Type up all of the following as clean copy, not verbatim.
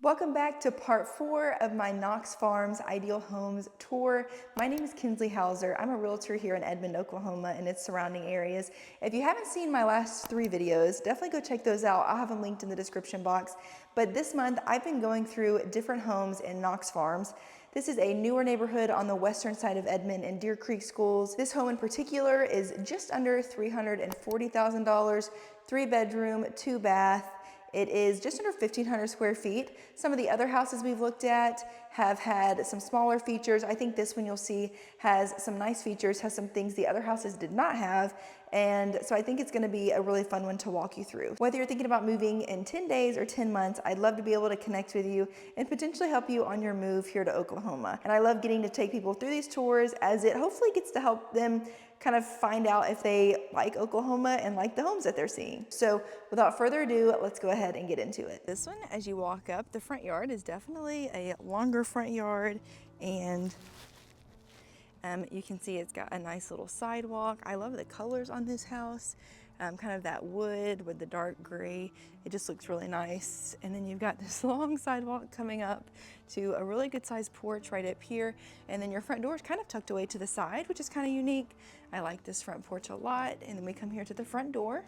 Welcome back to part 4 of my Knox Farm's Ideal Homes tour. My name is Kinsley Hauser. I'm a realtor here in Edmond, Oklahoma and its surrounding areas. If you haven't seen my last 3 videos, definitely go check those out. I'll have them linked in the description box. But this month, I've been going through different homes in Knox Farms. This is a newer neighborhood on the western side of Edmond in Deer Creek Schools. This home in particular is just under $340,000, 3-bedroom, 2-bath. It is just under 1,500 square feet. Some of the other houses we've looked at have had some smaller features. I think this one you'll see has some nice features, has some things the other houses did not have. And so I think it's gonna be a really fun one to walk you through. Whether you're thinking about moving in 10 days or 10 months, I'd love to be able to connect with you and potentially help you on your move here to Oklahoma. And I love getting to take people through these tours as it hopefully gets to help them kind of find out if they like Oklahoma and like the homes that they're seeing. So without further ado, let's go ahead and get into it. This one, as you walk up, the front yard is definitely a longer front yard, and you can see it's got a nice little sidewalk. I love the colors on this house. Kind of that wood with the dark gray. It just looks really nice. And then you've got this long sidewalk coming up to a really good sized porch right up here. And then your front door is kind of tucked away to the side, which is kind of unique. I like this front porch a lot. And then we come here to the front door.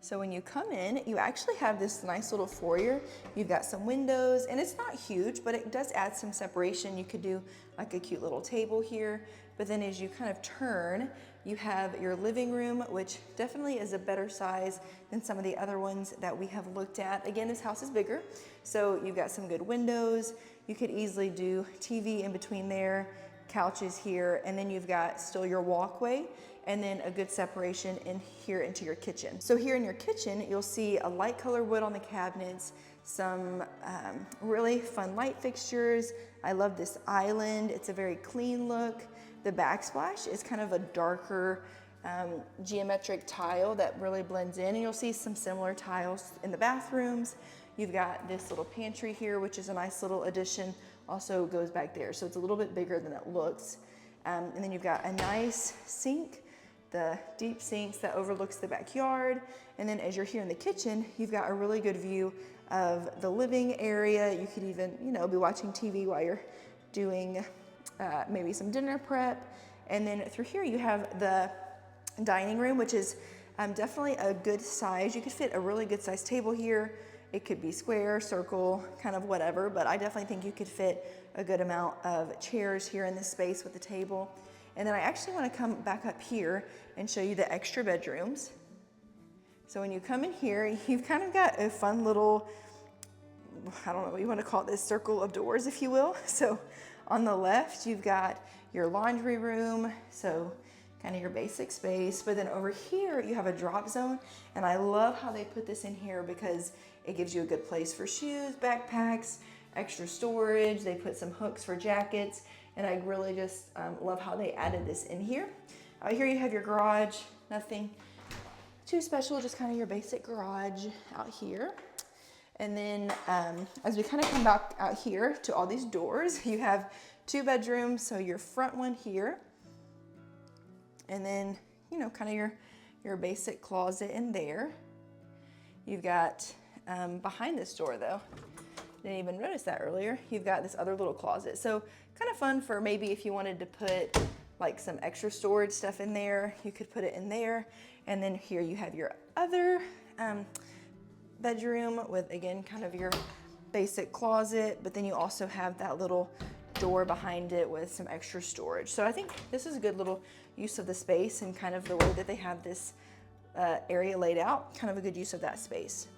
So when you come in, you actually have this nice little foyer. You've got some windows, and it's not huge, but it does add some separation. You could do like a cute little table here. But then as you kind of turn, you have your living room, which definitely is a better size than some of the other ones that we have looked at. Again, this house is bigger, so you've got some good windows. You could easily do TV in between there, couches here, and then you've got still your walkway, and then a good separation in here into your kitchen. So here in your kitchen, you'll see a light color wood on the cabinets, some really fun light fixtures. I love this island. It's a very clean look. The backsplash is kind of a darker geometric tile that really blends in, and you'll see some similar tiles in the bathrooms. You've got this little pantry here, which is a nice little addition, also goes back there. So it's a little bit bigger than it looks. And then you've got a nice sink, the deep sinks that overlooks the backyard. And then as you're here in the kitchen, you've got a really good view of the living area. You could even, be watching TV while you're doing maybe some dinner prep. And then through here you have the dining room, which is definitely a good size. You could fit a really good size table here. It could be square, circle, kind of whatever, but I definitely think you could fit a good amount of chairs here in this space with the table. And then I actually want to come back up here and show you the extra bedrooms. So when you come in here, you've kind of got a fun little, I don't know what you want to call it, this circle of doors, if you will. So on the left, you've got your laundry room, so kind of your basic space. But then over here, you have a drop zone. And I love how they put this in here because it gives you a good place for shoes, backpacks, extra storage. They put some hooks for jackets. And I really just love how they added this in here. Out here you have your garage, nothing too special, just kind of your basic garage out here. And then as we kind of come back out here to all these doors, you have 2 bedrooms. So your front one here, and then, kind of your basic closet in there. You've got behind this door though, didn't even notice that earlier, you've got this other little closet. So kind of fun for maybe if you wanted to put like some extra storage stuff in there, you could put it in there. And then here you have your other bedroom with, again, kind of your basic closet, but then you also have that little door behind it with some extra storage. So I think this is a good little use of the space and kind of the way that they have this area laid out, kind of a good use of that space.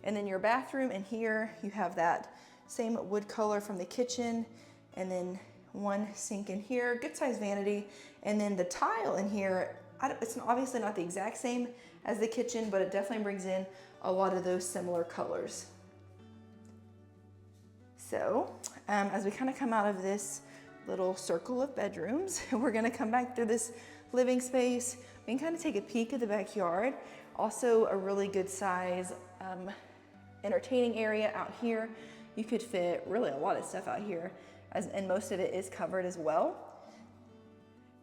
And then your bathroom, and here you have that same wood color from the kitchen, and then one sink in here, good size vanity. And then the tile in here, it's obviously not the exact same as the kitchen, but it definitely brings in a lot of those similar colors. So as we kind of come out of this little circle of bedrooms, we're gonna come back through this living space. We can kind of take a peek at the backyard. Also a really good size entertaining area out here. You could fit really a lot of stuff out here, and most of it is covered as well.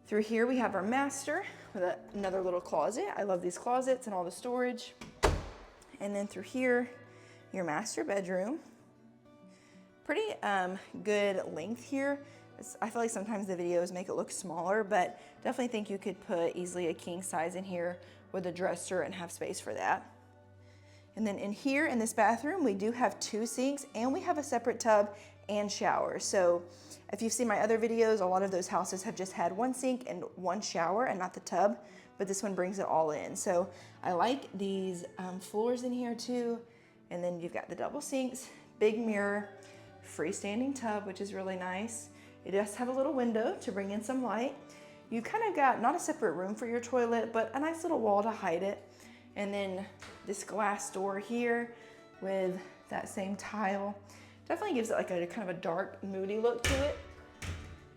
Through here we have our master with another little closet. I love these closets and all the storage. And then through here your master bedroom. Pretty good length here. I feel like sometimes the videos make it look smaller, but definitely think you could put easily a king size in here with a dresser and have space for that. And then in here in this bathroom, we do have 2 sinks and we have a separate tub and shower. So if you've seen my other videos, a lot of those houses have just had 1 sink and 1 shower and not the tub, but this one brings it all in. So I like these floors in here too. And then you've got the double sinks, big mirror, freestanding tub, which is really nice. It does have a little window to bring in some light. You kind of got not a separate room for your toilet, but a nice little wall to hide it. And then this glass door here with that same tile. Definitely gives it like a kind of a dark, moody look to it.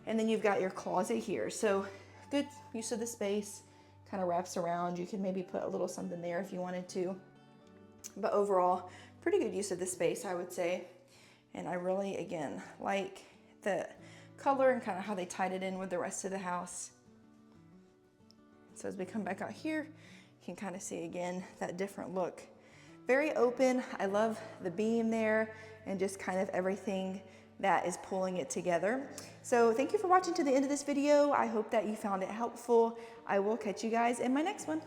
And then you've got your closet here. So good use of the space, kind of wraps around. You could maybe put a little something there if you wanted to. But overall, pretty good use of the space, I would say. And I really, again, like the color and kind of how they tied it in with the rest of the house. So as we come back out here, you can kind of see again that different look. Very open. I love the beam there and just kind of everything that is pulling it together. So thank you for watching to the end of this video. I hope that you found it helpful. I will catch you guys in my next one.